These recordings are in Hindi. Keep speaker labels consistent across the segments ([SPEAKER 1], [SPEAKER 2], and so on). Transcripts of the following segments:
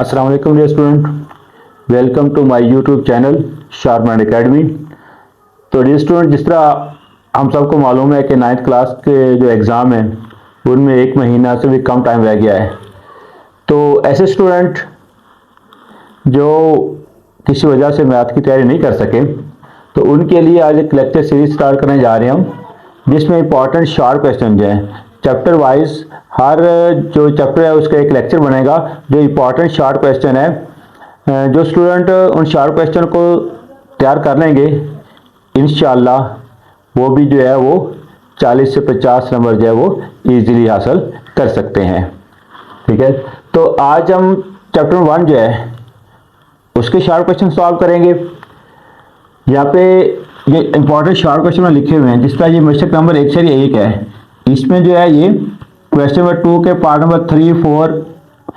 [SPEAKER 1] अस्सलाम वालेकुम dear student, welcome to my YouTube channel Sharp Mind Academy. तो डियर स्टूडेंट, जिस तरह हम सबको मालूम है कि 9th क्लास के जो एग्ज़ाम हैं उनमें 1 महीना से भी कम टाइम रह गया है। तो ऐसे स्टूडेंट जो किसी वजह से मैथ की तैयारी नहीं कर सके, तो उनके लिए आज एक लेक्चर सीरीज स्टार्ट करने जा रहे हैं हम, जिसमें इंपॉर्टेंट शार्प क्वेश्चन जो हैं चैप्टर वाइज, हर जो चैप्टर है उसका एक लेक्चर बनेगा जो इंपॉर्टेंट शार्प क्वेश्चन है। जो स्टूडेंट उन शार्प क्वेश्चन को तैयार कर लेंगे, इंशाल्लाह वो भी जो है वो 40 से 50 नंबर जो है वो इजीली हासिल कर सकते हैं। ठीक है, तो आज हम चैप्टर 1 जो है उसके शार्प क्वेश्चन सॉल्व करेंगे। यहाँ पे ये इंपॉर्टेंट शार्प क्वेश्चन में लिखे हुए हैं, जिस तरह ये मिस्टेक नंबर 1 से 1 है, इसमें जो है ये क्वेश्चन नंबर 2 के पार्ट नंबर 3, 4,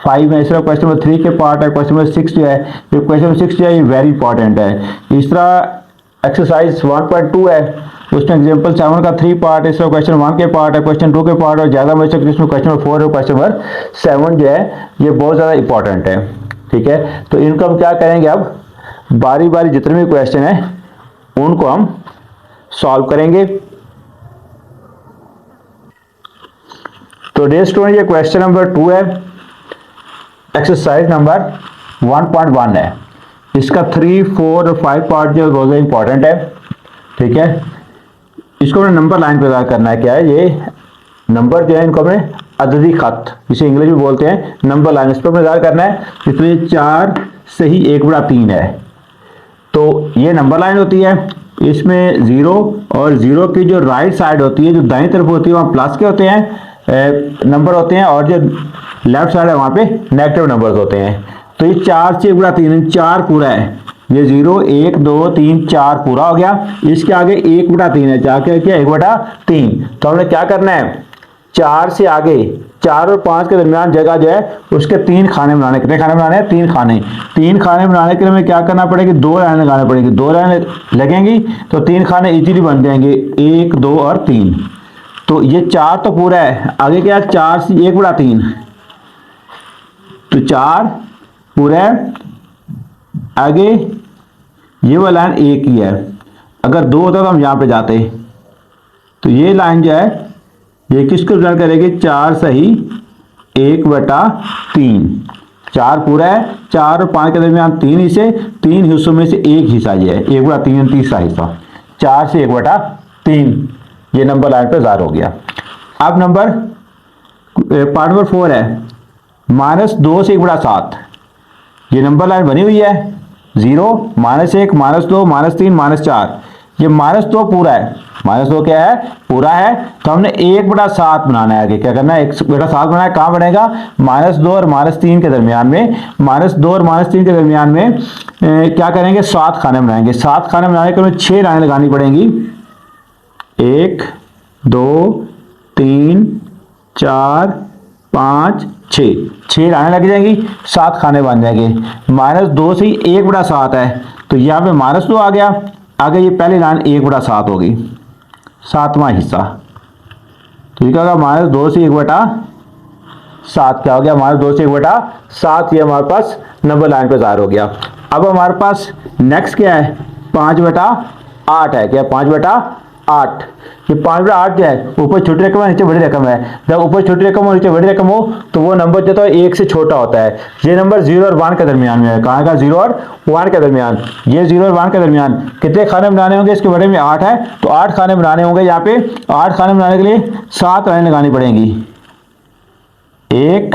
[SPEAKER 1] 5 है। इस तरह क्वेश्चन नंबर 3 के पार्ट है, क्वेश्चन नंबर 6 जो है, ये क्वेश्चन नंबर 6 जो है ये वेरी इंपॉर्टेंट है। इस तरह एक्सरसाइज 1.2 है, उसमें एग्जाम्पल 7 का 3 पार्ट है, इस तरह क्वेश्चन 1 के पार्ट है, क्वेश्चन 2 के पार्ट और ज़्यादा मिस्टेक जिसमें क्वेश्चन नंबर 4 और क्वेश्चन नंबर 7 जो है ये बहुत ज़्यादा इंपॉर्टेंट है। ठीक है, तो इनको हम क्या करेंगे, अब बारी बारी जितने भी क्वेश्चन हैं उनको हम सॉल्व करेंगे। तो डियर स्टूडेंट, ये क्वेश्चन नंबर 2 है, एक्सरसाइज नंबर 1.1 है। इसका 3, 4 और 5 पार्ट जो बहुत इंपॉर्टेंट है। ठीक है, इसको हमने नंबर लाइन पर करना है। क्या है ये नंबर जो है, इनको हमने अददी खत, जिसे इंग्लिश में बोलते हैं नंबर लाइन, इस पर हमें करना है। इसमें 4 से ही 1/3 है, तो ये नंबर लाइन होती है। इसमें 0 और 0 की जो राइट साइड होती है, जो दाईं तरफ होती है, वहाँ प्लस के होते हैं नंबर होते हैं, और जो लेफ्ट साइड है वहाँ पे नेगेटिव नंबर्स होते हैं। तो ये 4 से 1/3, 4 पूरा है, ये 0, 1, 2, 3, 4 पूरा हो गया। इसके आगे 1/3 है, 4 क्या 1/3। तो हमने क्या करना है, 4 से आगे 4 और 5 के दरमियान जगह जो है उसके 3 खाने बनाने। कितने खाने बनाने हैं? 3 खाने। 3 खाने बनाने के लिए हमें क्या करना पड़ेगा, 2 लाइन लगानी पड़ेगी। 2 लाइन लगेंगी तो 3 खाने इजीली बन जाएंगे, 1, 2 और 3। तो ये 4 तो पूरा है, आगे क्या है 4 से 1/3, तो 4 पूरा है। आगे ये वाला लाइन 1 ही है, अगर 2 होता तो हम यहाँ पे जाते। तो ये लाइन जो है ये किसको रिप्रेजेंट करेगी, 4 सही 1/3। 4 पूरा है, 4 और 5 के दरमियान 3 हिस्से, 3 हिस्सों में से 1 हिस्सा ये है, 1/3 तीसरा हिस्सा, 4 से 1/3 ये नंबर लाइन पर ज़ाहिर हो गया। अब नंबर पार्ट नंबर 4 है, -2 से 1/7। ये नंबर लाइन बनी हुई है, 0, -1, -2, -3, -4। ये -2 पूरा है, -2 क्या है, पूरा है। तो हमने 1/7 बनाना है। आगे क्या करना है, 1/7 बनाना है। कहाँ बनेगा, -2 और -3 के दरमियान में, -2 और -3 के दरमियान में क्या करेंगे, 7 खाने बनाएंगे। 7 खाने बनाने के लिए 6 लाइन लगानी पड़ेंगी, 1, 2, 3, 4, 5, 6 लाइनें लग जाएंगी, 7 खाने बन जाएंगे। -2 से 1/7 है, तो यहाँ पे -2 आ गया। आगे ये पहली लाइन 1/7 होगी, 7वां हिस्सा। ठीक है, -2 से 1/7 क्या हो गया, -2 से 1/7 ये हमारे पास नंबर लाइन पे ज़ाहिर हो गया। अब हमारे पास नेक्स्ट क्या है, 5/8 है। क्या 5/8? ये 5/8 जो है, ऊपर छोटी रकम है, नीचे बड़ी रकम है। जब ऊपर छोटी रकम और नीचे बड़ी रकम हो तो वो नंबर जो है 1 से छोटा होता है। ये नंबर 0 और 1 के दरमियान में है। कहाँ का, 0 और 1 के दरमियान। ये 0 और 1 के दरमियान कितने खाने बनाने होंगे, इसके बड़े में 8 है, तो 8 खाने बनाने होंगे। यहाँ पे 8 खाने बनाने के लिए 7 लाइन लगानी पड़ेंगी, 1,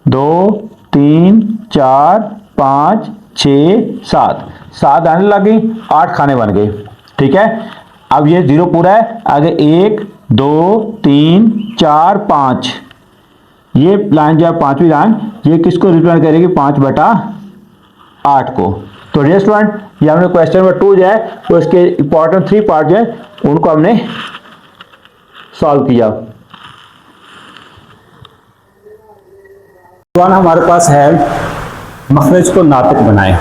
[SPEAKER 1] 2, 3, 4, 5, 6, 7 लाइन लग गई, 8 खाने बन गए। ठीक है, अब ये 0 पूरा है, आगे 1, 2, 3, 4, 5, ये लाइन जो है 5वीं लाइन, ये किसको रिप्रेजेंट करेगी, 5/8 को। तो डियर स्टूडेंट, ये हमने क्वेश्चन नंबर 2 जो है वो इसके इंपॉर्टेंट 3 पार्ट जो है उनको हमने सॉल्व किया। हमारे पास है मखरज को नातिक बनाएं।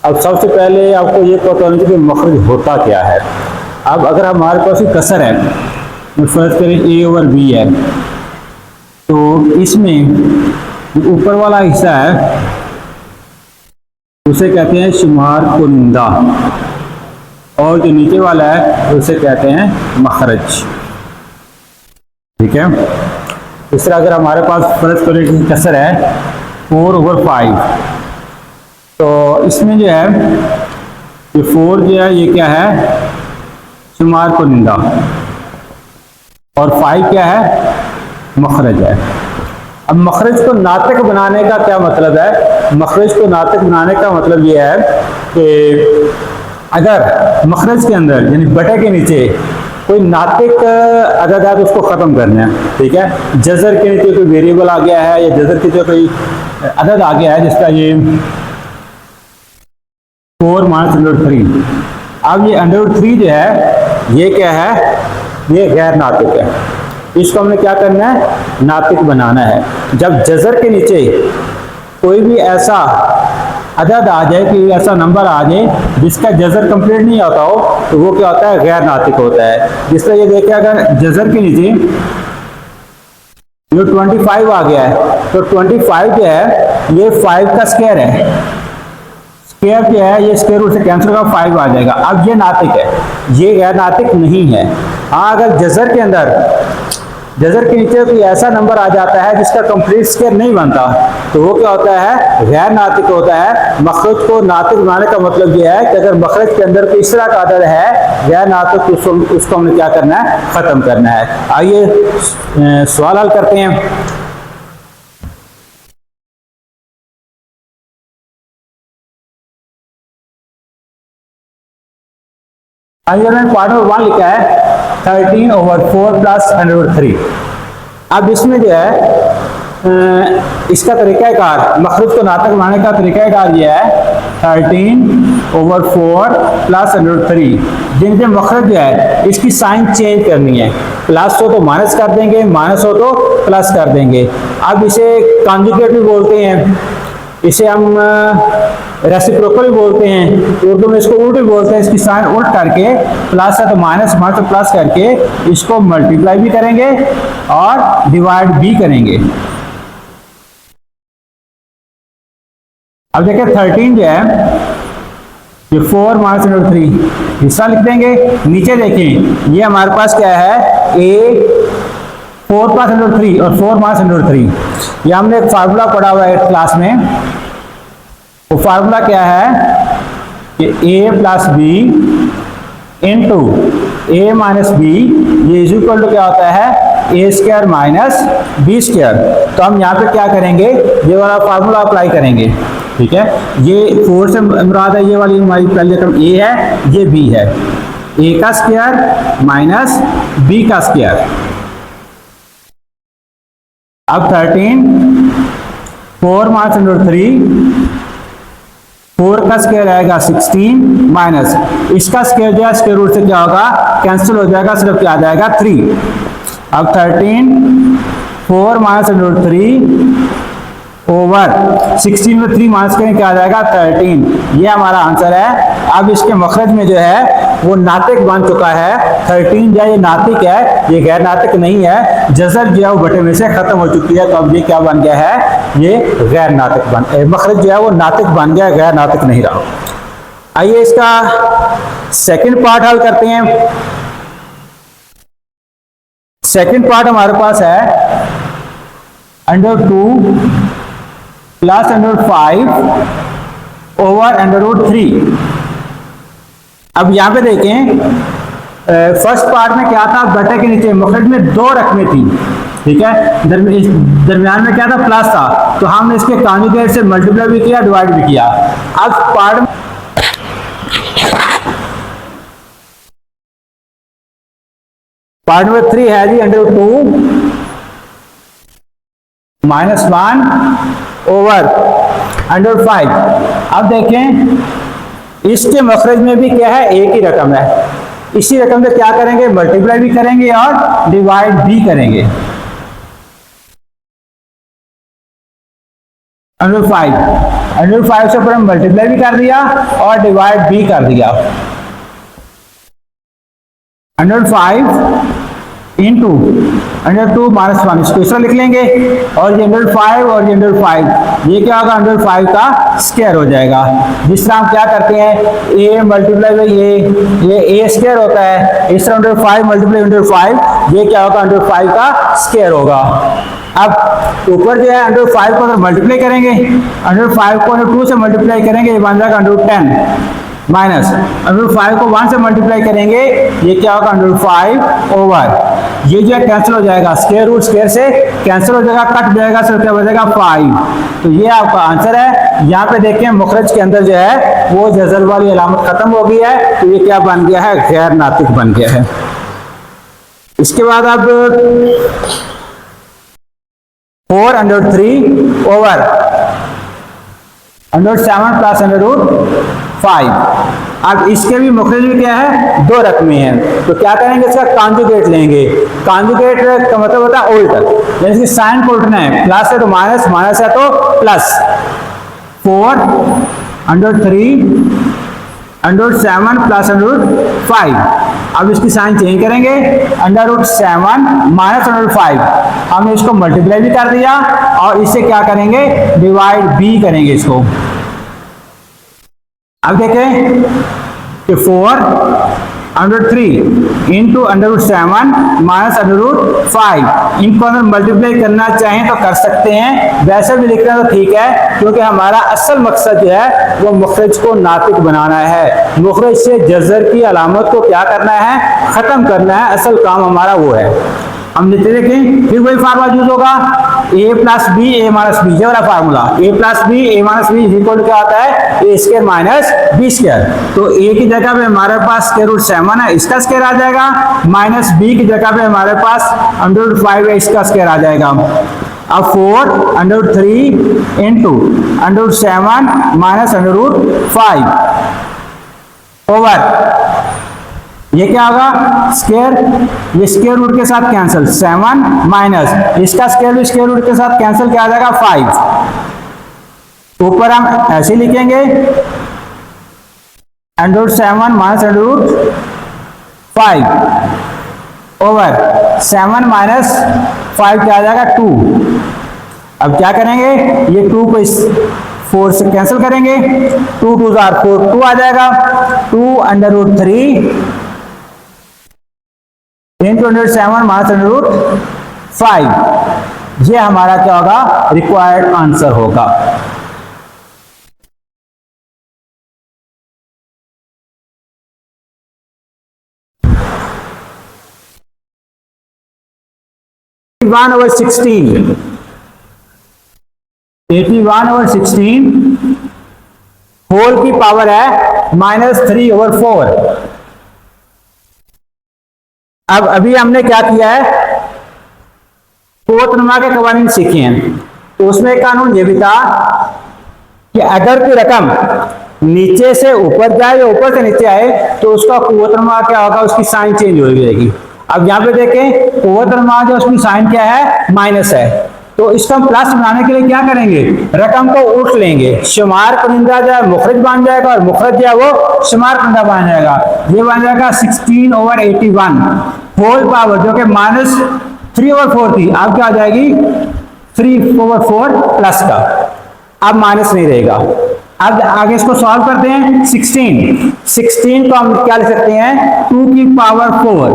[SPEAKER 1] अब सबसे पहले आपको ये पता होना चाहिए कि मखरज होता क्या है। अब अगर हमारे पास कसर है, फर्ज करें A/B है, तो इसमें जो ऊपर वाला हिस्सा है उसे कहते हैं शुमार कुनिंदा, और जो नीचे वाला है उसे कहते हैं मखरज। ठीक है, इस तरह अगर हमारे पास फर्ज करें कि कसर है 4/5, तो इसमें जो है ये 4 जो है ये क्या है, शुमार कुनिंदा, और 5 क्या है, मखरज है। अब मखरज को नातिक बनाने का क्या मतलब है? मखरज को नातिक बनाने का मतलब ये है कि अगर मखरज के अंदर यानी बटे के नीचे कोई नातिक अदद है तो उसको ख़त्म करना है। ठीक है, जज़र के नीचे कोई वेरिएबल आ गया है या जज़र के नीचे कोई अदद आ गया है जिसका ये 4 - √3, अब ये √3 जो है ये क्या है, ये गैर नातिक है। इसको हमने क्या करना है, नातिक बनाना है। जब जज़र के नीचे कोई भी ऐसा अदद आ जाए कि ऐसा नंबर आ जाए जिसका जज़र कंप्लीट नहीं होता हो तो वो क्या होता है, गैर नातिक होता है। जिस तरह ये देखिए, अगर जज़र के नीचे जो 25 आ गया है तो 25 जो है ये 5 का स्क्वायर है। स्क्वायर क्या है, ये स्क्वायर रूट से कैंसिल होगा, 5 आ जाएगा। अब ये नातिक है, ये गैर नातिक नहीं है। हाँ, अगर जज़र के अंदर जज़र के नीचे कोई ऐसा नंबर आ जाता है जिसका कंप्लीट स्क्वायर नहीं बनता तो वो क्या होता है, गैर नातिक होता है। मखरज को नातिक बनाने का मतलब ये है कि अगर मखरज के अंदर कोई इस तरह का अदद है गैर नातिक, उसको हमने क्या करना है, ख़त्म करना है। आइए सवाल हल करते हैं। आइए, मैंने पार्ट नंबर 1 लिखा है 13/4 + √3। अब इसमें जो है इसका तरीक़ाकार, मखरज को नातिक बनाने का तरीक़ाकार ये है 13/4 + √3। जिनसे मखरज जो है इसकी साइन चेंज करनी है, प्लस हो तो माइनस कर देंगे, माइनस हो तो प्लस कर देंगे। अब इसे कॉन्जुगेट भी बोलते हैं, इसे हम रेसिप्रोकल भी बोलते हैं, उर्दू में इसको उल्ट भी बोलते हैं। इसकी साइन उल्ट करके, प्लस है तो माइनस, माइनस तो प्लस करके इसको मल्टीप्लाई भी करेंगे और डिवाइड भी करेंगे। अब देखिए 13 जो है ये 4 - √3 हिस्सा लिख देंगे। नीचे देखें ये हमारे पास क्या है, a 4 + √3 और 4 - √3। ये हमने एक फार्मूला पढ़ा हुआ है क्लास में। वो फार्मूला क्या है कि a + b into a - b, ये इज इक्वल टू क्या होता है, a² - b²। तो हम यहाँ पे क्या करेंगे, ये वाला फार्मूला अप्लाई करेंगे। ठीक है, ये 4 से मुराद है, ये वाली हमारी पहली रकम a है, ये b है, a का स्क्वायर माइनस b का स्क्वायर। अब 13 4 - √3, 4 का स्क्वायर आएगा 16 माइनस इसका स्क्वायर जो है स्क्वायर रूट से क्या होगा, कैंसिल हो जाएगा, सिर्फ क्या आ जाएगा 3। अब 13 4 - √3 ओवर 16 में 3 माइनस करें क्या आ जाएगा 13। ये हमारा आंसर है। अब इसके मखरज में जो है वो नातिक बन चुका है। 13 जो है ये नातिक है, ये गैर नातिक नहीं है। जज़र जो है वो बटे में से खत्म हो चुकी है, तो अब ये क्या बन गया है, ये गैर नातिक बन, मखरज जो है वो नातिक बन गया, गैर नातिक नहीं रहा। आइए इसका सेकंड पार्ट हल करते हैं। सेकंड पार्ट हमारे पास है √2 + √5 ओवर √3। अब यहां पे देखें फर्स्ट पार्ट में क्या था, बटे के नीचे मखरज में 2 रकमें थी। ठीक है, दरमियान में क्या था, प्लस था, तो हमने इसके कॉन्जुगेट से मल्टीप्लाई भी किया, डिवाइड भी किया। अब पार्ट नंबर 3 है जी √2 -1 ओवर √5। अब देखें इसके मखरज में भी क्या है, एक ही रकम है। इसी रकम से क्या करेंगे, मल्टीप्लाई भी करेंगे और डिवाइड भी करेंगे। √5 से ऊपर हम मल्टीप्लाई भी कर दिया और डिवाइड भी कर दिया। 105
[SPEAKER 2] इंटू √2 - 1, इसको इस तरह लिख लेंगे। और ये √5 और ये √5, ये क्या होगा, √5 का स्क्वायर हो जाएगा। जिस तरह हम क्या करते हैं, a मल्टीप्लाई बाई ये a स्क्वायर होता है, इस तरह √5 मल्टीप्लाई √5, ये क्या होगा, √5 का स्क्वायर होगा। अब ऊपर जो है √5 को मल्टीप्लाई करेंगे, √5 को √2 से मल्टीप्लाई करेंगे, ये बन जाएगा √10 माइनस √5 को 1 से मल्टीप्लाई करेंगे, ये क्या होगा, √5 ओवर, ये जो है कैंसिल हो जाएगा, स्क्वायर रूट स्क्वायर से कैंसिल हो जाएगा, कट जाएगा, तो क्या बचेगा 5। तो ये आपका आंसर है। यहाँ पे देखें मुखरज के अंदर जो है वो जज़ल वाली अलामत खत्म हो गई है, तो ये क्या बन गया है, गैर नातिक बन गया है। इसके बाद अब 4√3 ओवर √7 प्लस √5। अब इसके भी मुखरज में क्या है, दो रकमें हैं, तो क्या करेंगे, इसका कॉन्जुगेट लेंगे। कॉन्जुगेट का मतलब होता है उल्ट, यानी कि साइन को उल्टना है, प्लस है तो माइनस, माइनस है तो प्लस। 4√3 √7 प्लस √5। अब इसकी साइन चेंज करेंगे, √7 माइनस √5, हमने इसको मल्टीप्लाई भी कर दिया और इससे क्या करेंगे, डिवाइड भी करेंगे इसको। अब देखें कि 4√3 इंटू √7 माइनस √5, इनको अगर मल्टीप्लाई करना चाहें तो कर सकते हैं, वैसे भी लिखना तो ठीक है, क्योंकि हमारा असल मकसद जो है वो मुखरज को नातिक बनाना है, मुखरज से जज़र की अलामत को क्या करना है, खत्म करना है, असल काम हमारा वो है। हम लेते देखें, फिर वही फार्मूला यूज होगा, a plus B A minus B, ये वाला formula, a plus B A minus B equal क्या आता है, a square minus B square. तो a की जगह पे हमारे पास स्क्वायर रूट 7 है, इसका स्क्वायर आ जाएगा, माइनस b की जगह पे हमारे पास √5 है, इसका स्क्वायर आ जाएगा। अब 4√3 इंटू √7 माइनस √5 ओवर, ये क्या होगा, स्क्वायर, ये स्क्वायर रूट के साथ कैंसिल, 7 माइनस इसका स्क्वायर भी स्क्वायर रूट के साथ कैंसिल, क्या आ जाएगा 5। ऊपर हम ऐसे लिखेंगे, √7 माइनस √5 ओवर 7 माइनस 5 क्या आ जाएगा 2। अब क्या करेंगे, ये 2 को इस 4 से कैंसिल करेंगे, 2 2 4 2 आ जाएगा, 2√3 इंटू √7 माइनस √5, ये हमारा क्या होगा, रिक्वायर्ड आंसर होगा। over 16, 81/16 होल की पावर है -3/4। अब अभी हमने क्या किया है, कोतनुमा के कवानीन सीखे हैं, तो उसमें कानून ये भी था कि अगर कोई रकम नीचे से ऊपर जाए या ऊपर से नीचे आए तो उसका कोतनुमा क्या होगा, उसकी साइन चेंज हो जाएगी। अब यहाँ पे देखें, कोतनुमा जो उसकी साइन क्या है, माइनस है, तो इसको हम प्लस बनाने के लिए क्या करेंगे, रकम को उल्ट लेंगे, शुमार कुनिंदा जो है मुखरज बन जाएगा और मुखरज जो है वो शुमार कुनिंदा बन जाएगा। ये बन जाएगा 16/81 होल पावर, जो कि -3/4 थी, अब क्या आ जाएगी 3/4 प्लस का, अब माइनस नहीं रहेगा। अब आगे इसको सॉल्व करते हैं, 16 को हम क्या लिख सकते हैं, 2 की पावर 4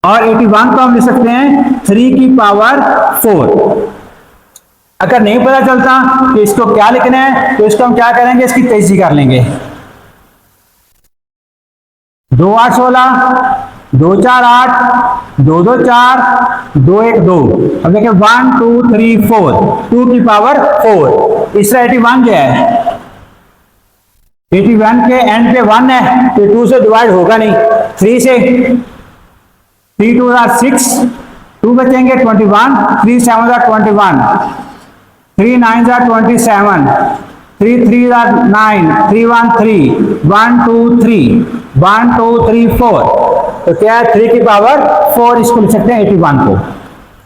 [SPEAKER 2] और 81 को हम लिख सकते हैं 3 की पावर 4। अगर नहीं पता चलता कि इसको क्या लिखना है, तो इसको हम क्या करेंगे, इसकी तेजी कर लेंगे, 2 8 16, 2 4 8, 2 2 4, 2 1 2। अब देखिए 1 2 3 4, 2 की पावर 4। इससे 81 जो है, 81 के एंड पे 1 है, तो 2 से डिवाइड होगा नहीं, 3 से 3 2 6, 2 बचेंगे 21, 3 7 21, 3 9 27, 3 3 9, 3 1 3, 1 2 3, 1 2 3 4, तो क्या है 3 की पावर 4, इसको लिख सकते हैं 81 को।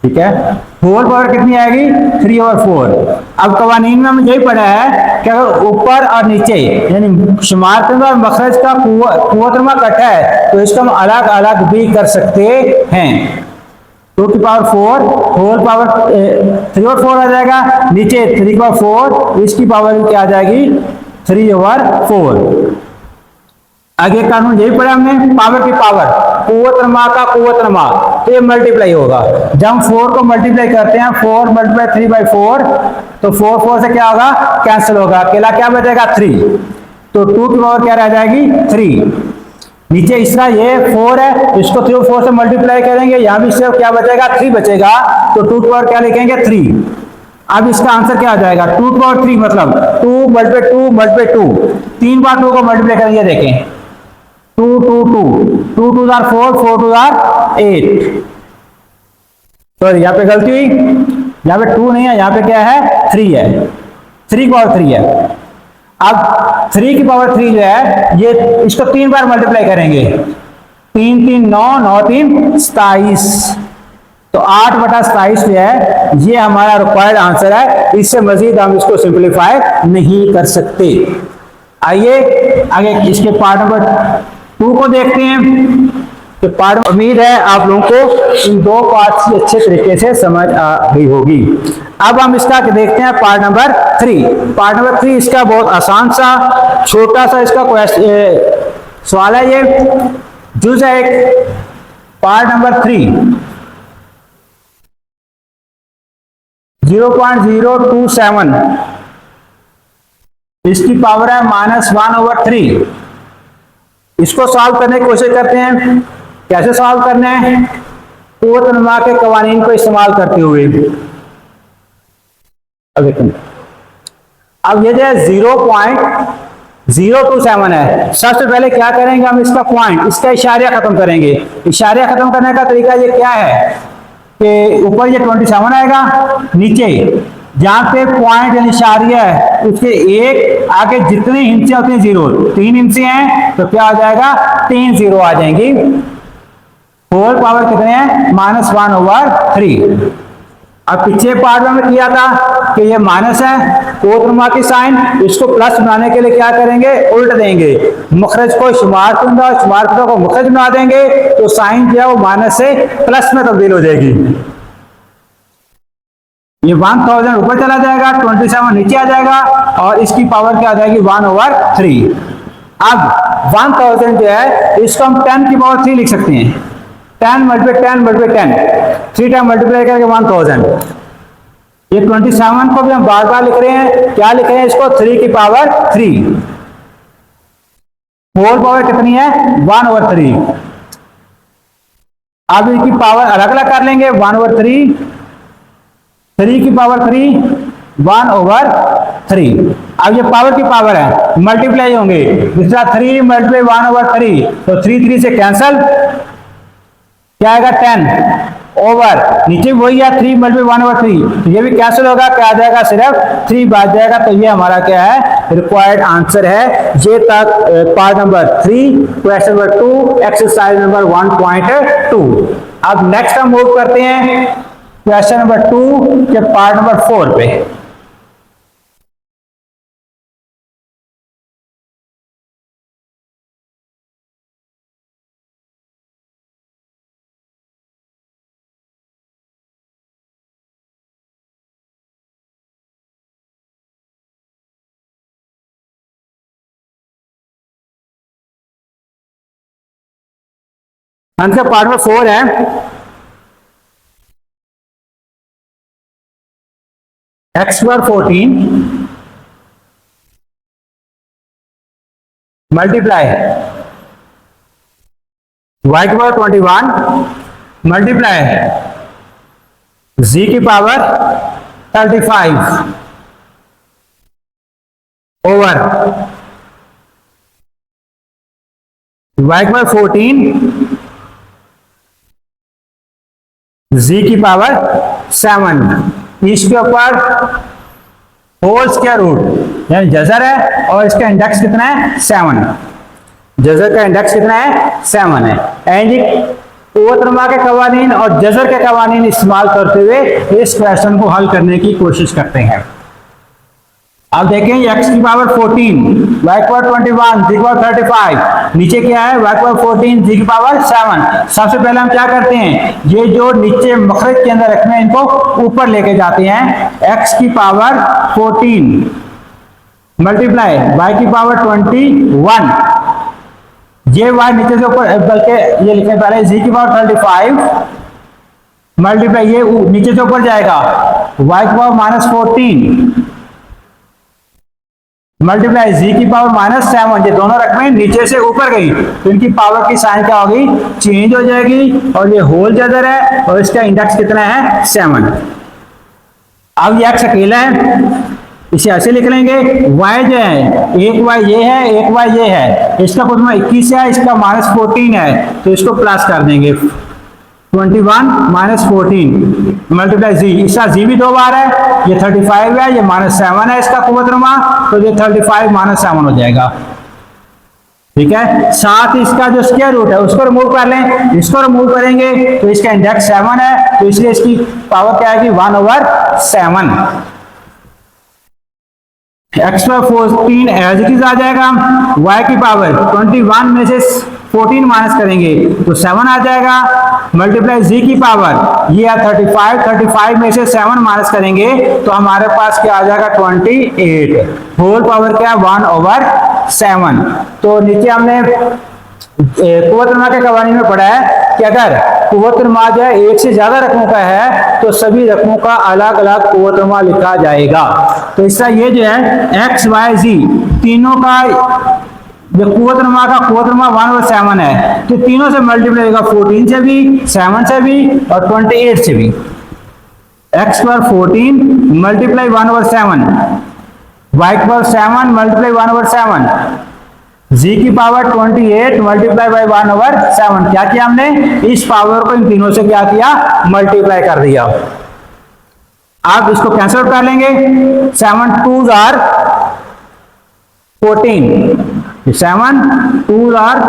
[SPEAKER 2] ठीक है। होल पावर कितनी आएगी 3/4। अब कवानीन में हमें यही पढ़ा है कि अगर ऊपर और नीचे यानी शुमारतुल्ला और मखरज का कुव्वतुल्मा इकट्ठा है तो इसको हम अलग अलग भी कर सकते हैं। 2⁴ होल पावर 3/4 आ जाएगा, नीचे 3/4, इसकी पावर क्या आ जाएगी 3/4। आगे कानून यही पढ़ा हमने, पावर की पावर, कुव्वतुल्मा का कुव्वतुल्मा, तो ये मल्टीप्लाई होगा। जब हम 4 को मल्टीप्लाई करते हैं 4 × 3/4 तो 4 से क्या होगा कैंसिल होगा, अकेला क्या बचेगा 3, तो 2 की पावर क्या रह जाएगी 3। नीचे इस तरह ये 4 है, इसको 3/4 से मल्टीप्लाई करेंगे, यहाँ भी सिर्फ क्या बचेगा 3 बचेगा, तो 2 की पावर क्या लिखेंगे 3। अब इसका आंसर क्या आ जाएगा 2 की पावर 3 मतलब 2 × 2 × 2, 3 बार 2 को मल्टीप्लाई करेंगे, देखें 2 2 2 2 2 4 4 2 8। सॉरी यहाँ पे गलती हुई, यहाँ पे 2 नहीं है, यहाँ पे क्या है 3 है, 3 की पावर 3 है। अब 3 की पावर 3 जो है ये इसको 3 बार मल्टीप्लाई करेंगे, 3 3 9 9 3 27, तो 8/27 जो है ये हमारा रिक्वायर्ड आंसर है। इससे मजीद हम इसको सिंप्लीफाई नहीं कर सकते। आइए आगे इसके पार्ट नंबर 2 को देखते हैं। तो पार्ट, उम्मीद है आप लोगों को इन 2 पार्ट्स की अच्छे तरीके से समझ आ गई होगी। अब हम इसका देखते हैं पार्ट नंबर 3। पार्ट नंबर 3 इसका बहुत आसान सा छोटा सा इसका सवाल है, ये जुज़ है एक। पार्ट नंबर 3 0.027, इसकी पावर है -1/3। इसको सॉल्व करने की कोशिश करते हैं। कैसे सॉल्व करना है, कुव्वतुल्मा के कवानीन को इस्तेमाल करते हुए। अब देखें, अब ये जो है 0.027 है, सबसे पहले क्या करेंगे हम इसका पॉइंट, इसका इशारिया खत्म करेंगे। इशारिया खत्म करने का तरीका ये क्या है कि ऊपर ये 27 आएगा, नीचे जहां पे पॉइंट यानी इशारिया है उसके एक आगे जितने हिस्से होते हैं 0, 3 हिस्से हैं तो क्या आ जाएगा 3 0 आ जाएंगी। होल पावर कितने हैं -1/3। अब पिछले पार्ट में हमने किया था कि ये माइनस है, कुव्वतुल्मा की साइन, इसको प्लस बनाने के लिए क्या करेंगे उल्ट देंगे, मखरज को शुमारतुल्ला को मखरज बना देंगे, तो साइन जो है वो माइनस से प्लस में तब्दील हो जाएगी। ये 1000 ऊपर चला जाएगा, 27 नीचे आ जाएगा और इसकी पावर क्या आ जाएगी 1/3। अब 1000 जो है इसको हम 10 की पावर 3 लिख सकते हैं, 10 × 10 × 10, 3 टाइम मल्टीप्लाई करके 1000। ये 27 को भी हम बार बार लिख रहे हैं, क्या लिख रहे हैं इसको 3 की पावर 3। होल पावर कितनी है 1/3। अब इनकी पावर अलग अलग कर लेंगे, 1/3, 3 की पावर 3, 1/3। अब ये पावर की पावर है, मल्टीप्लाई होंगे, दूसरा 3 × 1/3 तो 3 3 से कैंसल, क्या आएगा 10 ओवर, नीचे वही है 3 × 1/3, तो ये भी कैंसिल होगा, क्या आ जाएगा सिर्फ 3 बच जाएगा। तो ये हमारा क्या है रिक्वायर्ड आंसर है। ये तक part number 3, question number 2, exercise number 1.2। अब नेक्स्ट हम मूव करते हैं क्वेश्चन नंबर 2 के पार्ट नंबर 4 पे। आंसर पार्ट नंबर 4 है x/14 multiply y/21 multiply z की पावर 35 ओवर y/14 z की पावर 7, इसके ऊपर होल स्क्वायर रूट यानी जजर है और इसका इंडेक्स कितना है 7। जजर का इंडेक्स कितना है 7 है। एंड कुव्वतनुमा के कवानीन और जज़र के कवानीन इस्तेमाल करते हुए इस क्वेश्चन को हल करने की कोशिश करते हैं। अब देखें x की पावर 14, y की पावर 21, z की पावर 35, नीचे क्या है y की पावर 14, z की पावर 7। सबसे पहले हम क्या करते हैं, ये जो नीचे मखरज के अंदर रखने हैं इनको ऊपर लेके जाते हैं। x की पावर 14 मल्टीप्लाई y की पावर 21, ये y नीचे से ऊपर, बल्कि ये लिखने पहले z की पावर 35 मल्टीप्लाई, ये नीचे से ऊपर जाएगा y की पावर -14 मल्टीप्लाई z की पावर -7, ये दोनों रकमें नीचे से ऊपर गई तो इनकी पावर की साइन क्या होगी, चेंज हो जाएगी। और ये होल जदर है और इसका इंडेक्स कितना है 7। अब ये x अकेला है, इसे ऐसे लिख लेंगे, y जो है एक y ये है, एक y ये है, इसका कुछ 21 है, इसका -14 है, तो इसको प्लस कर देंगे 21 -14 मल्टीप्लाई z, इसका z भी 2 बार है, ये 35 है, ये -7 है इसका कुव्वतनुमा, तो ये 35 -7 हो जाएगा। ठीक है, साथ ही इसका जो स्क्वायर रूट है उसको रिमूव कर लें, इसको रिमूव करेंगे तो इसका इंडेक्स 7 है, तो इसलिए इसकी पावर क्या आएगी 1/7। x पर 14 एज इट इज आ जाएगा, y की पावर 21 में से 14 माइनस करेंगे तो 7 आ जाएगा, मल्टीप्लाई z की पावर ये 35 में से 7 माइनस करेंगे तो हमारे पास क्या आ जाएगा 28, होल पावर क्या 1/7। तो नीचे हमने कुव्वतनुमा के कवानीन में पढ़ा है कि अगर कुव्वतनुमा जो है एक से ज्यादा रकमों का है तो सभी रकमों का अलग अलग कुव्वतनुमा लिखा जाएगा। तो इसका ये जो है x y z तीनों का जो कुव्वतनुमा का कुव्वतनुमा 1/7 है, तो तीनों से मल्टीप्लाई होगा 14 से भी, 7 से भी और 28 से भी। x पर 14 मल्टीप्लाई 1/7, y की पावर 7 मल्टीप्लाई 1/7, z की पावर 28 मल्टीप्लाई बाई 1/7। क्या किया हमने, इस पावर को इन तीनों से क्या किया, मल्टीप्लाई कर दिया। आप इसको कैंसिल कर लेंगे, 7 2s are 14, 7 2s are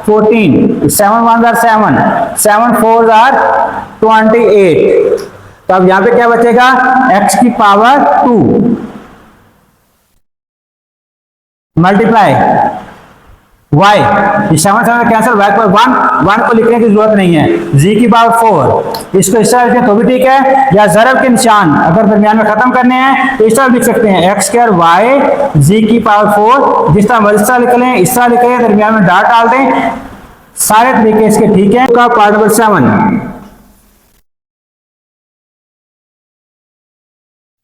[SPEAKER 2] 14, 7 1s are 7, 7 4s are 28। तो अब यहां पे क्या बचेगा, x की पावर 2 मल्टीप्लाई y, ये 7 कैंसिल, y पर 1 को लिखने की जरूरत नहीं है, z की पावर 4, इसको इस तरह लिखें तो भी ठीक है, या ज़रब के निशान अगर दरमियान में खत्म करने हैं तो इस तरह लिख सकते हैं x स्क्वायर y z की पावर 4, जिस तरह मर्जी लिख लें, इस तरह लिख लें, दरमियान में डॉट डाल दें, सारे तरीके इसके ठीक है। का पार्ट नंबर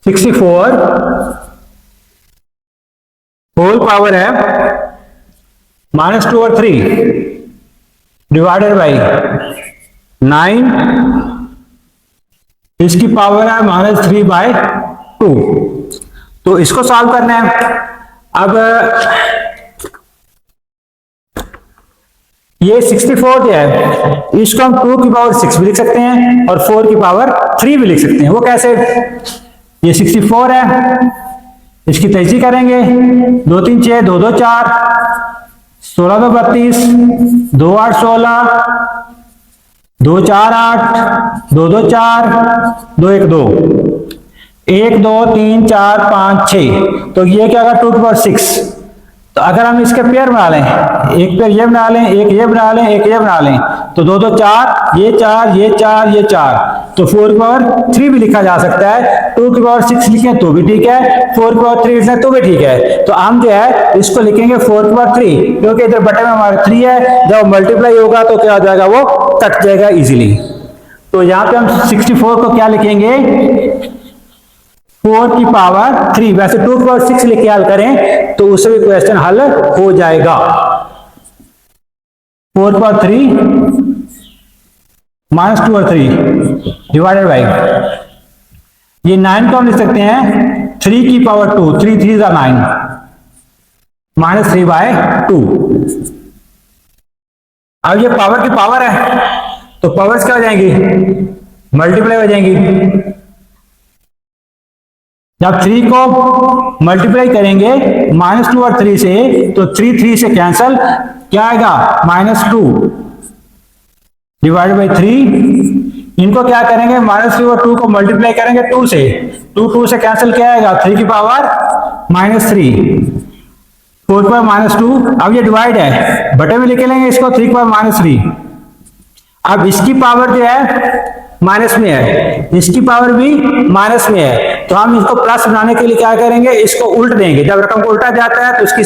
[SPEAKER 2] 64 होल पावर है -2/3 डिवाइडेड बाई 9, इसकी पावर है -3/2। तो इसको सॉल्व करना है। अब ये 64 जो है इसको हम 2 की पावर 6 भी लिख सकते हैं और 4 की पावर 3 भी लिख सकते हैं। वो कैसे, ये 64 है, इसकी तहजीब करेंगे, 2 3 6 2 2 4, 16 2 32, 2 8 16, 2 4 8, 2 2 4, 2 1 2, 1 2 3 4 5 6। तो ये क्या होगा 2 की पावर 6। तो अगर हम इसके पेयर बना लें, एक पेयर ये बना लें, एक ये बना लें, एक ये बना लें, तो 2 2 4, ये 4, ये 4, ये 4, तो 4 की पावर 3 भी लिखा जा सकता है। 2 की पावर 6 लिखें तो भी ठीक है, 4 की पावर 3 लिखें तो भी ठीक है। तो हम जो है इसको लिखेंगे 4 की पावर 3, क्योंकि इधर बटे में हमारा 3 है, जब मल्टीप्लाई होगा तो क्या हो जाएगा, वो कट जाएगा इजीली। तो यहाँ पे हम 64 को क्या लिखेंगे, 4 की पावर 3। वैसे 2 की पावर 6 लिख के हल करें तो उससे भी क्वेश्चन हल हो जाएगा। 4 की पावर 3 -2/3 डिवाइडेड बाई, ये 9 को हम लिख सकते हैं 3 की पावर 2, 3 3 9, -3/2। अब ये पावर की पावर है तो पावर्स क्या हो जाएंगी, मल्टीप्लाई हो जाएंगी। जब 3 को मल्टीप्लाई करेंगे -2 और 3 से तो 3 3 से कैंसल, क्या आएगा -2 डिवाइड बाई 3, इनको क्या करेंगे -3 और 2 को मल्टीप्लाई करेंगे 2 से, 2 से कैंसिल क्या आएगा 3 की पावर -3, 4 की पावर -2। अब ये डिवाइड है, बटे में लिख लेंगे इसको 3 की पावर -3। अब इसकी पावर जो है माइनस में है, इसकी पावर भी माइनस में है, तो हम इसको प्लस बनाने के लिए क्या करेंगे, इसको उल्ट देंगे। जब रकम को उल्टा जाता है तो इसकी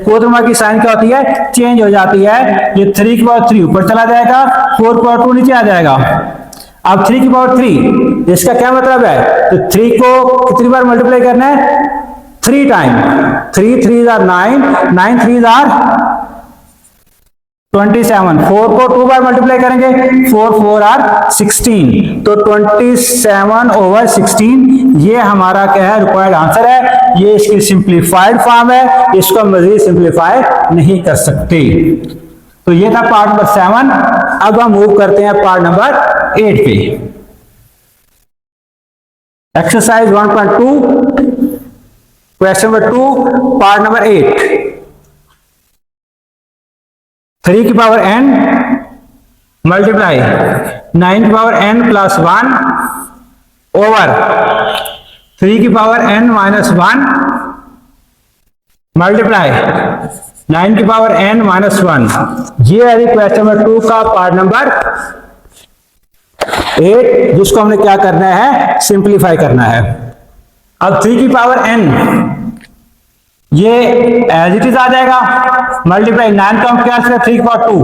[SPEAKER 2] कोदरमा की साइन क्या होती है, चेंज हो जाती है। ये 3 की पावर 3 ऊपर चला जाएगा, 4 की पावर 2 नीचे आ जाएगा। अब 3 की पावर 3, इसका क्या मतलब है, तो 3 को कितनी बार मल्टीप्लाई करना है, 3 टाइम, 3 3 9, 9 3 27, 4 को 2 बार मल्टीप्लाई करेंगे, 4 4 16, तो 27/16 ये हमारा क्या है, रिक्वायर्ड आंसर है। ये इसकी सिंप्लीफाइड फॉर्म है, इसको मजीद सिंप्लीफाई नहीं कर सकते। तो ये था पार्ट नंबर 7। अब हम मूव करते हैं पार्ट नंबर 8 पे। Exercise 1.2 question number 2 part number 8। 3 की पावर n मल्टीप्लाई 9 की पावर n प्लस 1 ओवर 3 की पावर n माइनस 1 मल्टीप्लाई 9 की पावर n माइनस 1। ये है क्वेश्चन नंबर 2 का पार्ट नंबर 8, जिसको हमने क्या करना है, सिंप्लीफाई करना है। अब 3 की पावर n ये एज इट इज आ जाएगा, मल्टीप्लाई 9 का हम क्या 3 की power 2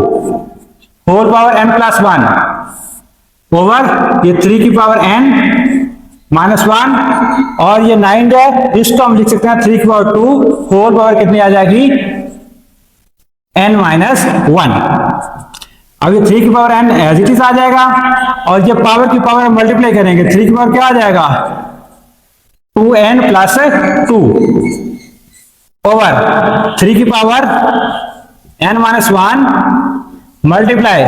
[SPEAKER 2] whole power n plus 1 over ये 3 की पावर n माइनस 1, और ये 9 है, इसको हम लिख सकते हैं 3 की पावर 2 होल पावर कितनी आ जाएगी, n माइनस 1। अब ये 3 की power n as it is आ जाएगा, और ये पावर की पावर मल्टीप्लाई करेंगे, 3 की पावर क्या आ जाएगा 2n प्लस 2 ओवर 3 की पावर n माइनस 1 मल्टीप्लाई,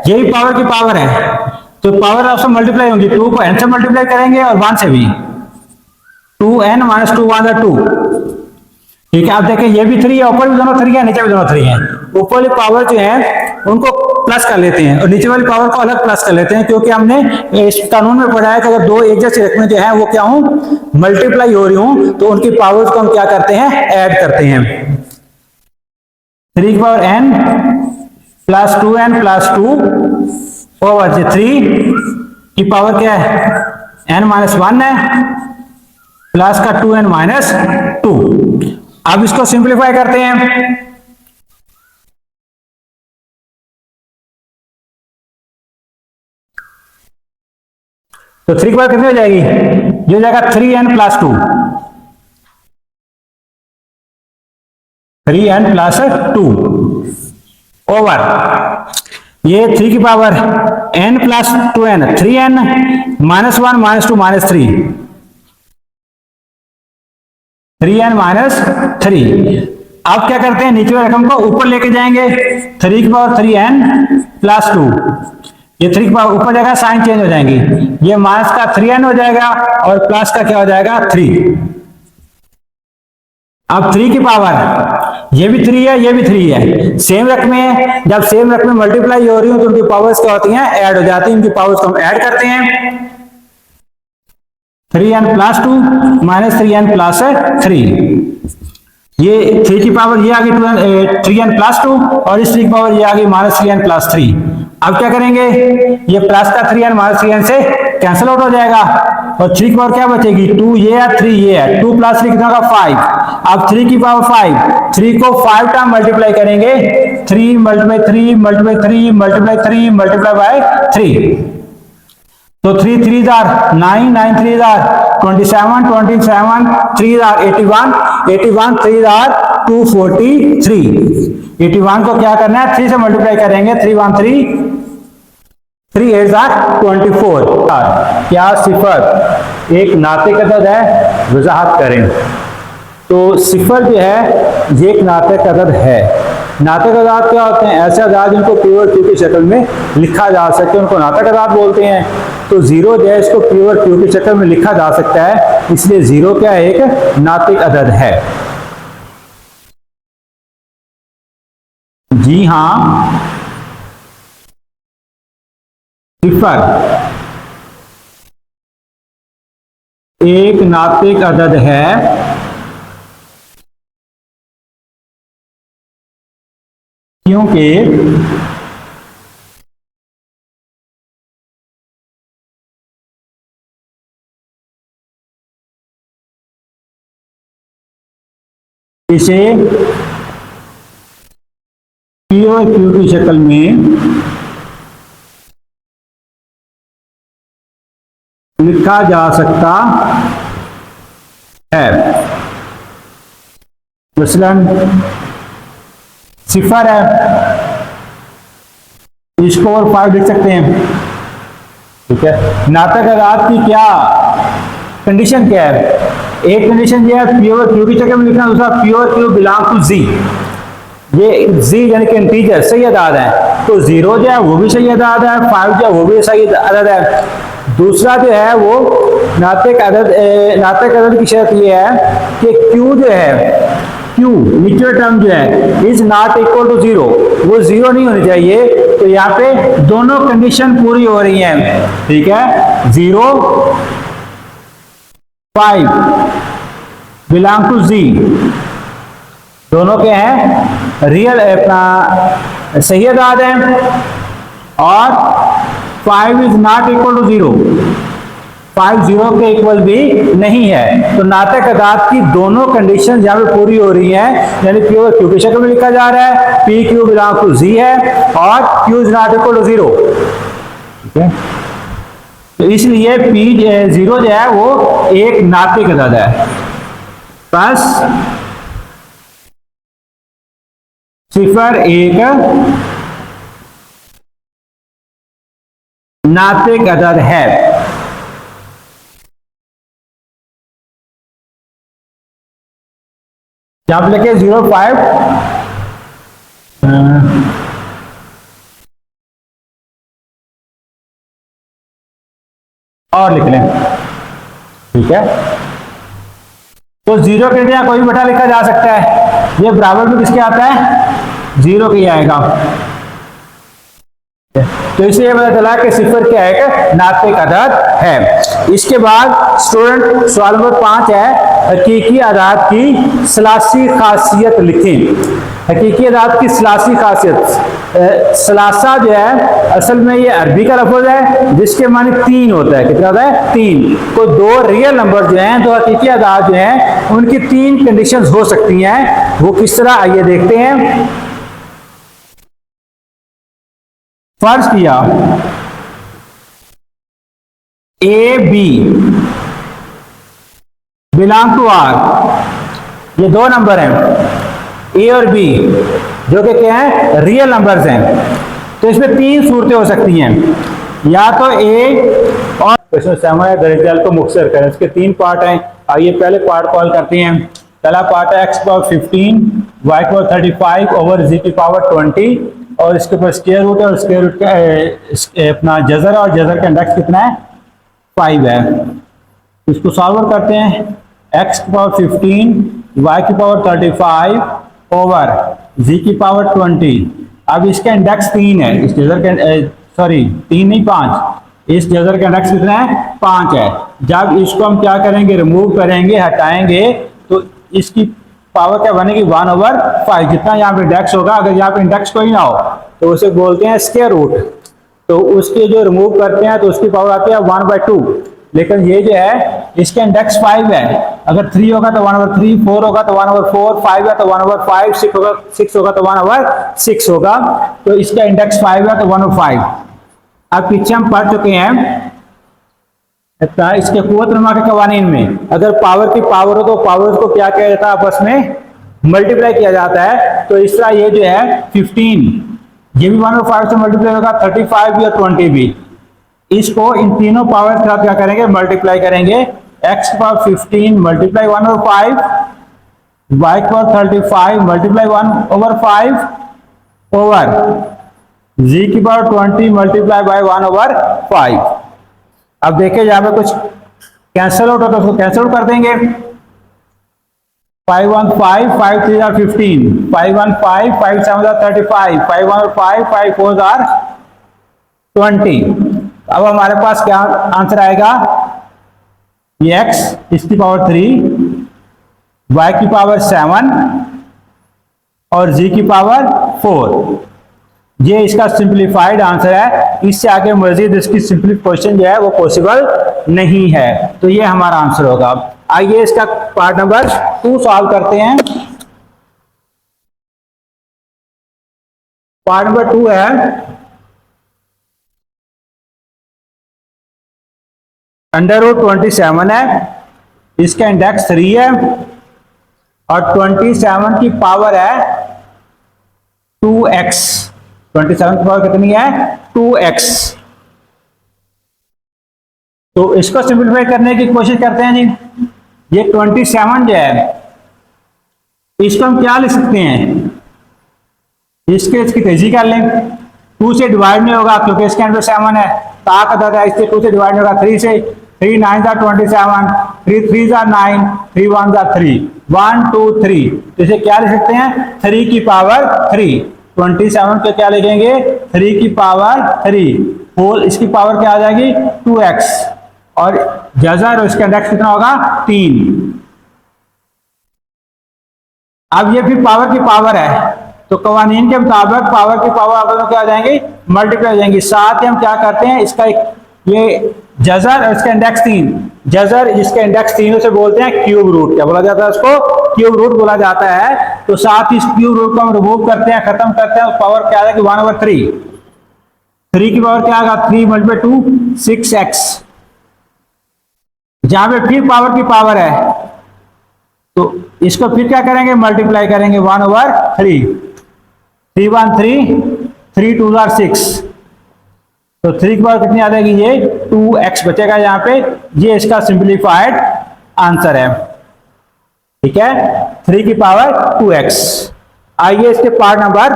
[SPEAKER 2] यही पावर की पावर है, तो पावर आपसे मल्टीप्लाई होंगी, 2 को n से मल्टीप्लाई करेंगे और 1 से भी, 2n माइनस 2 1 2। ठीक है, आप देखें ये भी 3 है, ऊपर भी दोनों 3 है, नीचे भी दोनों 3 है। ऊपर वाली पावर जो है उनको प्लस कर लेते हैं और नीचे वाली पावर को अलग प्लस कर लेते हैं, क्योंकि हमने इस कानून में पढ़ा है कि अगर दो एक जैसी रकमें जो है वो क्या हो, मल्टीप्लाई हो रही हूं, तो उनकी पावर्स को हम क्या करते हैं, ऐड करते हैं। 3 की power n plus 2n plus 2 over 3 की पावर क्या है n माइनस 1 है, प्लस का 2n माइनस 2। अब इसको सिंप्लीफाई करते हैं, तो 3 की पावर कितनी हो जाएगी, ये हो जाएगा 3n plus 2, 3n plus 2 over ये 3 की power n plus 2n, 3n minus 1 minus 2 minus 3, 3n minus 3। अब क्या करते हैं, नीचे वाली रकम को ऊपर लेके जाएंगे, 3 की पावर 3n प्लस 2, ये 3 की पावर ऊपर जाएगा, साइन चेंज हो जाएंगी, ये माइनस का 3n हो जाएगा और प्लस का क्या हो जाएगा 3। अब 3 की पावर ये भी 3 है, ये भी 3 है, सेम रकमें हैं, जब सेम रकमें मल्टीप्लाई हो रही हो तो उनकी पावर्स क्या होती हैं, ऐड हो जाती हैं। उनकी पावर्स को हम ऐड करते हैं, 3n plus 2 minus 3n plus 3, ये 3 की पावर ये आ गई 3n प्लस 2 और इस 3 की पावर ये आ गई माइनस 3n प्लस 3। अब क्या करेंगे, ये प्लस का 3n माइनस 3n से कैंसिल आउट हो जाएगा और 3 की पावर क्या बचेगी, 2 ये है 3 ये है, 2 प्लस 3 कितना होगा 5। अब 3 की पावर 5, 3 को 5 टाइम मल्टीप्लाई करेंगे, 3 multiply 3 multiply 3 multiply 3 multiply by 3, तो 3 3 9 9 3 27 27 3 81 81 3 243, 81 को क्या करना है 3 से मल्टीप्लाई करेंगे, 3 1 3 3 8 24। क्या सिफर एक नातिक अदद है, वजाहत करें। तो सिफर जो है ये एक नातिक अदद है। नातिक अदाद क्या होते हैं, ऐसे अदाद जिनको प्योर क्यू की शक्ल में लिखा जा सके उनको नातिक अदाद बोलते हैं। तो जीरो जो है इसको प्योर क्यू की शक्ल में लिखा जा सकता है, इसलिए जीरो क्या है, एक नातिक अदद है। जी हाँ, सिफर एक नातिक अदद है क्योंकि इसे पी और क्यू की शक्ल में लिखा जा सकता है। मसलन सिफर है, इसको और 5 लिख सकते हैं। ठीक है, नातक अदाद की क्या कंडीशन क्या है? एक कंडीशन ये है पी और क्यू की शक्ल में लिखना, दूसरा पी और क्यू बिलोंग टू जी। ये जी यानी कि इंटीजर सही अदाद है, तो 0 जो है वो भी सही अदाद है, 5 जो है वो भी सही अदद है। दूसरा जो है वो नातिक अदद की शर्त ये है कि क्यू जो है, क्यू नीचे टर्म जो है इज नॉट इक्वल टू 0, वो 0 नहीं होनी चाहिए। तो यहाँ पे दोनों कंडीशन पूरी हो रही हैं। ठीक है, 0 5 बिलोंग टू जी, दोनों के हैं रियल अपना सही अदाद है, और 5 इज नॉट इक्वल टू 0, 5 0 के इक्वल भी नहीं है। तो नातक अदाद की दोनों कंडीशन यहाँ पे पूरी हो रही हैं, यानी पी और क्यू की शक्ल में लिखा जा रहा है, P Q belong to G है और Q is not equal to 0। ठीक है, तो इसलिए पी 0 जो है वो एक नातिक अदद है। बस सिफर एक नातिक अदद है। जब लिखे 0 5 और लिख लें। ठीक है, तो 0 के लिए कोई भी बटा लिखा जा सकता है। ये बराबर में किसके आता है? 0 के आएगा। तो इससे ये पता चला कि सिफर क्या है कि नातिक अदद है। इसके बाद स्टूडेंट सवाल नंबर 5 है, हकीकी अदाद की सलासी खासियत लिखें। हकीकी अदाद की सलासी खासियत, सलासा जो है असल में ये अरबी का लफ्ज है जिसके माने 3 होता है। कितना होता है? 3। तो 2 रियल नंबर जो हैं, 2 हकीकी अदाद जो हैं, उनकी 3 कंडीशंस हो सकती हैं। वो किस तरह, आइए देखते हैं। फर्ज किया A B belong to R, ये 2 नंबर हैं ए और बी जो कि क्या है? रियल नंबर्स हैं। तो इसमें 3 सूरतें हो सकती हैं, या तो ए और क्वेश्चन सेवन है दरिजल को मुख्तसर करें। इसके 3 पार्ट हैं। आइए पहले पार्ट कॉल करते हैं। पहला पार्ट है x power 15 y power 35 over z की पावर 20, और इसके ऊपर स्क्वायर रूट है, और स्क्वायर रूट का अपना जजर, और जजर का इंडेक्स कितना है? 5 है। इसको सॉल्व करते हैं। x की पावर 15 y की पावर 35 ओवर z की पावर 20। अब इसका इंडेक्स 3 है, इस जजर का 3 नहीं 5, इस जजर का इंडेक्स कितना है? 5 है। जब इसको हम क्या करेंगे? रिमूव करेंगे, हटाएंगे, तो इसकी पावर क्या बनेगी? 1/5। जितना यहाँ पे इंडेक्स होगा, अगर यहाँ पे इंडेक्स कोई ना हो तो उसे बोलते हैं स्क्वायर रूट। तो उसके जो रिमूव करते हैं तो उसकी पावर आती है 1/2। लेकिन ये जो है इसका इंडेक्स 5 है, अगर 3 होगा तो 1/3, 4 होगा तो 1/4, 5 है तो 1/5, 6 होगा तो 1/6 होगा। तो इसका इंडेक्स 5 है तो 1/5। अब पीछे हम पढ़ चुके हैं इसके कुव्वत नुमा के कवानीन में, अगर पावर की पावर हो तो पावर्स को क्या किया जाता है? आपस में मल्टीप्लाई किया जाता है। तो इस तरह ये जो है 15, ये भी 1/5 से मल्टीप्लाई होगा, 35 भी और 20 भी। इसको इन तीनों पावर के साथ क्या करेंगे? मल्टीप्लाई करेंगे। x की पावर 15 मल्टीप्लाई 1/5, y की पावर 35 मल्टीप्लाई 1/5 ओवर z की पावर 20 मल्टीप्लाई बाय 1/5। अब देखिए यहाँ पे कुछ कैंसिल आउट होता है, उसको कैंसिल आउट कर देंगे। 5 1 5 5 3 are 15, 5 1 5 5 7 are 35, 5 1 5 5 4 are 20। अब हमारे पास क्या आंसर आएगा, ये x इसकी पावर 3, y की पावर 7 और z की पावर 4। ये इसका सिंप्लीफाइड आंसर है। इससे आगे मजीद इसकी सिंप्लीफिकेशन जो है वो पॉसिबल नहीं है। तो ये हमारा आंसर होगा। आइए इसका पार्ट नंबर 2 सॉल्व करते हैं। पार्ट नंबर 2 है √27 है, इसका इंडेक्स 3 है और 27 की पावर है 2x। 27 की पावर कितनी है, 2x। तो इसको सिंप्लीफाई करने की कोशिश करते हैं जी। ये 27 जो है इसको हम क्या लिख सकते हैं, इसकी तेजी कर लें। 2 से डिवाइड नहीं होगा क्योंकि इसके अंदर 7 है, ताकत है, इससे 2 से डिवाइड नहीं होगा। 3 से 3 9 27, 3 3 9, 3 1 3, 1 2 3। तो इसे क्या लिख सकते हैं, 3 की पावर 3। 27 को क्या लिखेंगे, 3 की पावर 3 होल, इसकी पावर क्या आ जाएगी 2x और जज़र और इसका इंडेक्स कितना होगा 3। अब ये फिर पावर की पावर है तो कवानीन के मुताबिक पावर की पावर आपस क्या आ जाएंगी, मल्टीप्लाई हो जाएंगी। साथ ही हम क्या करते हैं, इसका ये जज़र और इसका इंडेक्स 3, जज़र जिसका इंडेक्स 3 उसे बोलते हैं क्यूब रूट। क्या बोला जाता है उसको, क्यूब रूट बोला जाता है। तो साथ ही इस क्यूब रूट को हम रिमूव करते हैं, खत्म करते हैं, पावर क्या आ जाएगी 1/3। 3 की पावर क्या आएगा, 3 × 2 6x। जहां पे फिर पावर की पावर है तो इसको फिर क्या करेंगे, मल्टीप्लाई करेंगे 1/3। 3 1 3, 3 2 6। तो 3 की पावर कितनी आ जाएगी, ये 2x बचेगा यहाँ पे। ये इसका सिंप्लीफाइड आंसर है। ठीक है, 3 की पावर 2x। आइए इसके पार्ट नंबर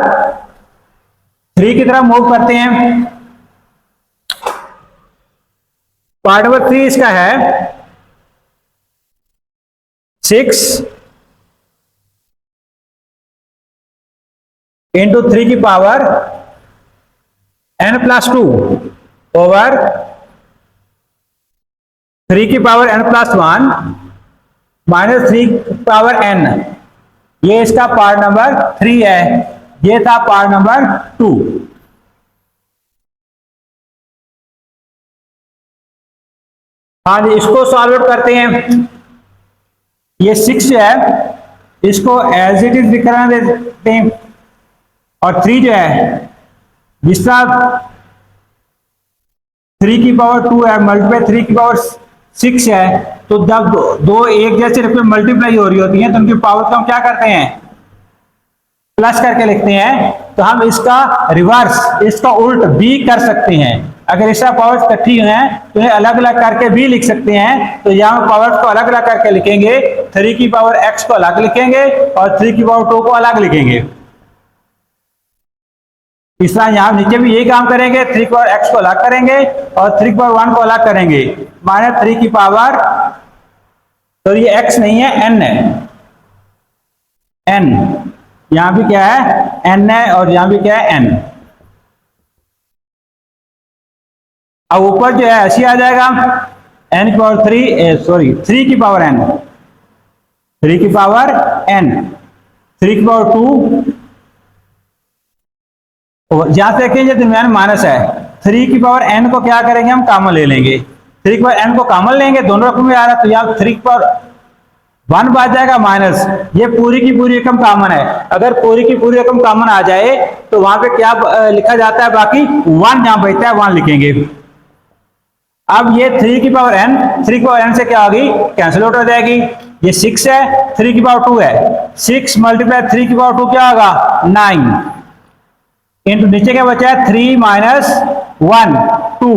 [SPEAKER 2] 3 की तरफ मूव करते हैं। पार्ट नंबर 3 इसका है 6 × 3 की पावर n+2 ओवर 3 की पावर n+1 -3 की पावर n। ये इसका पार्ट नंबर 3 है। ये था पार्ट नंबर 2। हाँ जी, इसको सॉल्व आउट करते हैं। ये 6 जो है इसको एज इट इज दिखा देते हैं और 3 जो है जिस तरह 3 की पावर 2 है मल्टीप्लाई 3 की पावर 6 है, तो जब दो एक जैसे रूप में मल्टीप्लाई हो रही होती हैं तो उनकी पावर को हम क्या करते हैं, प्लस करके लिखते हैं। तो हम इसका रिवर्स, इसका उल्ट भी कर सकते हैं। अगर इसका पावर्स इकट्ठी हैं तो इन्हें अलग अलग करके भी लिख सकते हैं। तो यहाँ पावर्स को अलग अलग करके लिखेंगे, 3 की पावर x को अलग लिखेंगे और 3 की पावर 2 को अलग लिखेंगे। इस तरह यहाँ नीचे भी यही काम करेंगे, 3 की पावर x को अलग करेंगे और 3 की पावर 1 को अलग करेंगे। -3 की पावर, तो ये x नहीं है n है, n। यहां भी क्या है n है और यहां भी क्या है n। अब ऊपर जो है ऐसे आ जाएगा n की पावर 3 की पावर n, 3 की पावर n, 3 की पावर 2। जहां से देखिए दरमियान माइनस है, 3 की पावर n को क्या करेंगे, हम कॉमन ले लेंगे। 3 की पावर n को कॉमन लेंगे, दोनों रकम में आ रहा है तो यहाँ 3 की पावर 1 बच जाएगा माइनस। ये पूरी की पूरी रकम कॉमन है। अगर पूरी की पूरी रकम कॉमन आ जाए तो वहां पे क्या लिखा जाता है, बाकी 1 जहां बचता है 1 लिखेंगे। अब ये 3 की पावर n, 3 की पावर n से क्या होगी, कैंसिल आउट हो जाएगी। ये 6 है, 3 की पावर 2 है, 6 मल्टीप्लाई 3 की पावर 2 क्या होगा 9 इंटू नीचे क्या बचा है 3 - 1 2।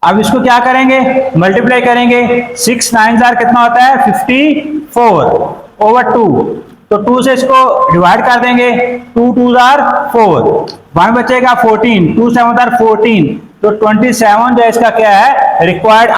[SPEAKER 2] अब इसको क्या करेंगे, मल्टीप्लाई करेंगे। 6 9 जार कितना होता है 54 ओवर 2। तो 2 से इसको डिवाइड कर देंगे, 2 2 जार 4, 1 बचेगा 14, 2 7 जार 14। तो 27 जो इसका क्या है रिक्वायर्ड